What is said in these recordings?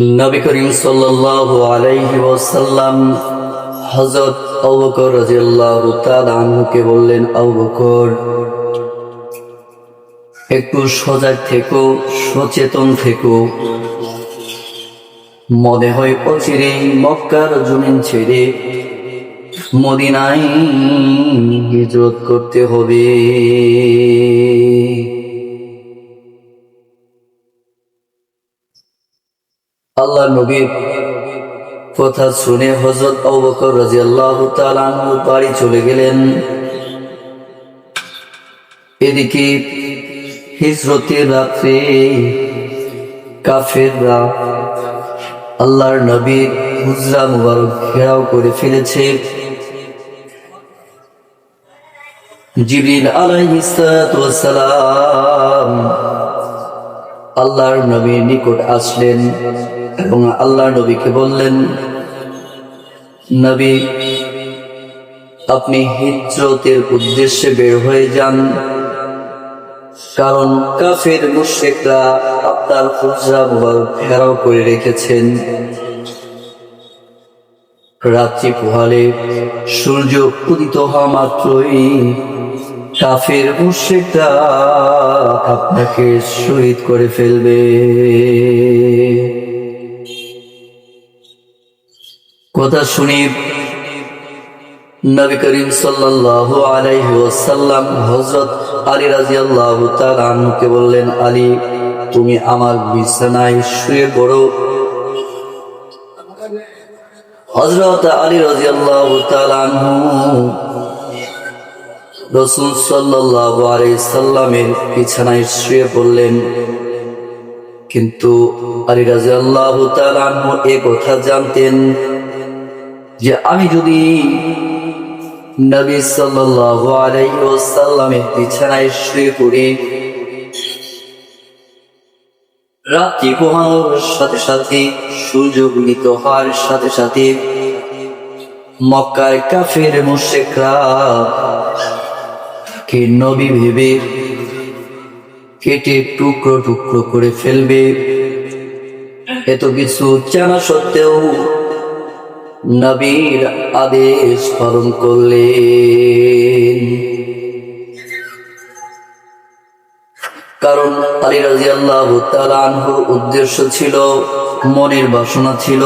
নবী করিম সাল্লাল্লাহু আলাইহি ওয়াসাল্লাম হযরত আবু বকর রাদিয়াল্লাহু তাআলা আনহুকে বললেন, আবু বকর, একটু সজাগ থেকো, সচেতন থেকো। মনে হয় অচিরেই মক্কার জমিন ছেড়ে মদিনায় হিজরত করতে হবে। আল্লাহ নবীর কথা শুনে হযরত আবু বকর রাদিয়াল্লাহু তাআলা আনহু বাড়ি চলে গেলেন। এদিকে হিজরতের রাত্রে কাফেররা আল্লাহর নবীর হুজরা মুবারক ঘেরাও করে ফেলেছে। জিবরিল আলাইহিস সালাতু ওয়াস সালাম আল্লাহর নবীর নিকট আসলেন এবং আল্লাহর নবীকে বললেন, নবী, আপনি হিজরতের উদ্দেশ্যে বের হয়ে যান, কারণ কাফের মুশরিকরা আপনার হুজরা মুবারক ঘেরাও করে রেখেছেন। রাত্রি পোহালে সূর্য উদিত হওয়া মাত্রই কাফের মুশরিকরা আপনাকে শহীদ করে ফেলবে। কথা শুনে নবী করিম সাল্লাল্লাহু আলাইহি ওয়াসাল্লাম হযরত আলী রাদিয়াল্লাহু তাআলা আনহুকে বললেন, আলী, তুমি আমার বিছানায় শুয়ে পড়ো। হযরত আলী রাদিয়াল্লাহু তাআলা আনহু রাসূল সাল্লাল্লাহু আলাইহি সাল্লামের বিছানায় শুয়ে পড়লেন। কিন্তু আলী রাদিয়াল্লাহু তাআলা আনহু এই কথা জানতেন যে আমি যদি নবী সাল্লাল্লাহু আলাইহি ওয়াসাল্লামের বিছানায় শুয়ে পড়ি, রাত্রি পোহানোর সাথে সাথে সূর্য উদিত হওয়ার সাথে সাথে মক্কার কাফের মুশরিকরা কে নবী ভেবে কেটে টুকরো টুকরো করে ফেলবে। এত কিছু জানা সত্ত্বেও নবীর আদেশ পালন করলেন। কারণ আলী রাদিয়াল্লাহু তাআলা আনহুর উদ্দেশ্য ছিল, মনের বাসনা ছিল,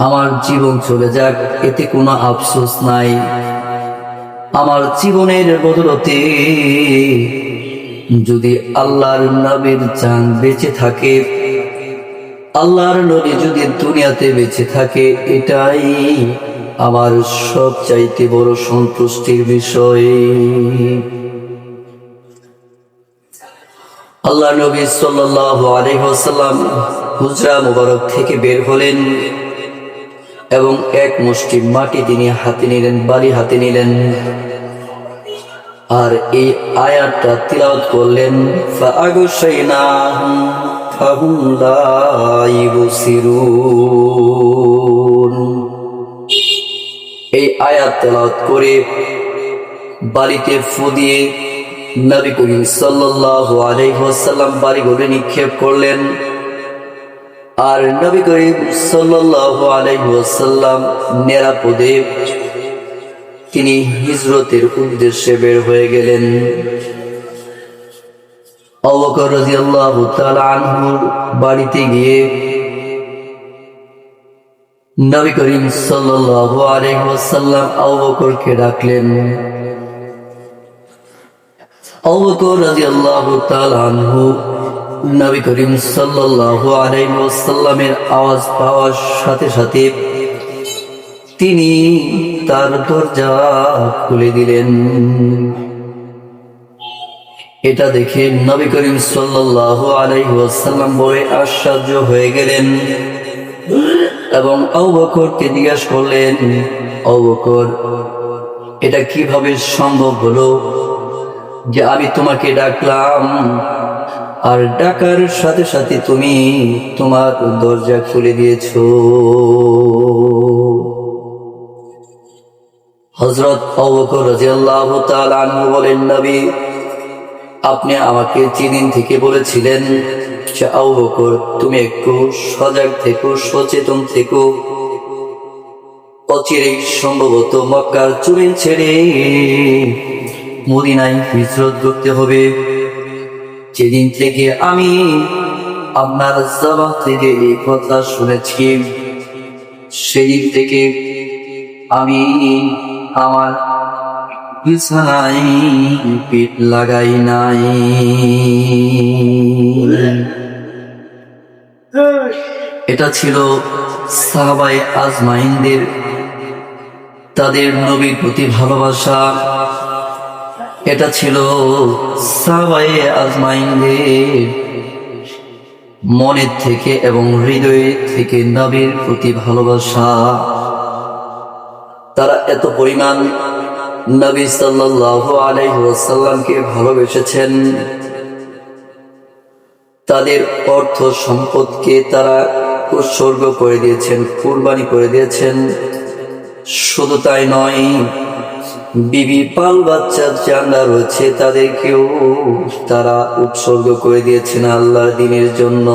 আমার জীবন চলে যাক, এতে কোনো আফসোস নাই। আমার জীবনের বদলতে যদি আল্লাহর নবীর জান বেঁচে থাকে, আল্লাহর নবী যদি দুনিয়াতে বেঁচে থাকে, এটাই আমার সবচাইতে বড় সন্তুষ্টির বিষয়। আল্লাহ নবী সাল্লাল্লাহু আলাইহি ওয়াসাল্লাম হুজরা মুবারক থেকে বের হলেন এবং এক মুষ্টি মাটি তিনি হাতে নিলেন, বালি হাতে নিলেন, আর এই আয়াতটা তিলাওয়াত করলেন, ফাআগশাইনাহুম ফাহুম লা ইবসিরুন। এই আয়াত তেলাওয়াত করে বালিতে ফু দিয়ে নবী করিম সাল্লাল্লাহু আলাইহি ওয়াসাল্লাম বাড়িঘরে নিক্ষেপ করলেন। আর নবী করিম সাল্লাল্লাহু আলাইহি ওয়াসাল্লাম নিরাপদে তিনি হিজরতের উদ্দেশ্যে বের হয়ে গেলেন। আবু বকর রাদিয়াল্লাহু তাআলা আনহুর বাড়িতে গিয়ে নবী করিম সাল্লাল্লাহু আলাইহি ওয়াসাল্লাম আবু বকরকে ডাকলেন। আবু বকর রাদিয়াল্লাহু তাআলা আনহু নবী করিম সাল্লাল্লাহু আলাইহি ওয়াসাল্লামের আওয়াজ পাওয়ার সাথে সাথে তিনি তার দরজা খুলে দিলেন। এটা দেখে নবী করিম সাল্লাল্লাহু আলাইহি ওয়াসাল্লাম বড় আশ্চর্য হয়ে গেলেন এবং আবু বকরকে জিজ্ঞাসা করলেন, আবু বকর, এটা কিভাবে সম্ভব হলো যে আমি তোমাকে ডাকলাম আর ডাকার সাথে সাথে তুমি তোমার দরজা খুলে দিয়েছো? হযরত আবু বকর রাদিয়াল্লাহু তাআলা আনহু বলেন, নবী, আপনি আমাকে যেদিন থেকে বলেছিলেন যে আবু বকর, তুমি একটু সজাগ থেকো, সচেতন থেকো। অচিরেই সম্ভবত মক্কার জমিন ছেড়ে মদিনায় হিজরত করতে হবে। যেদিন থেকে আমি আপনার জবান থেকে এই কথা শুনেছি, সেদিন থেকে আমি আমার বিছানায় পিঠ লাগাই নাই। এটা ছিল সাহাবায়ে আজমাইনদের তাদের নবীর প্রতি ভালোবাসা। এটা ছিল সাহাবায়ে আজমাইনদের মনের থেকে এবং হৃদয়ের থেকে নবীর প্রতি ভালোবাসা। তারা এত পরিমাণ নবী সাল্লাল্লাহু আলাইহি ওয়াসাল্লামকে ভালোবেসেছেন, তাদের অর্থ সম্পদকে তারা উৎসর্গ করে দিয়েছেন, কুরবানি করে দিয়েছেন। শুধু তাই নয়, বিবি পাল বাচ্চা যারা রয়েছে তাদেরকেও তারা উৎসর্গ করে দিয়েছেন আল্লাহর দ্বীনের জন্য।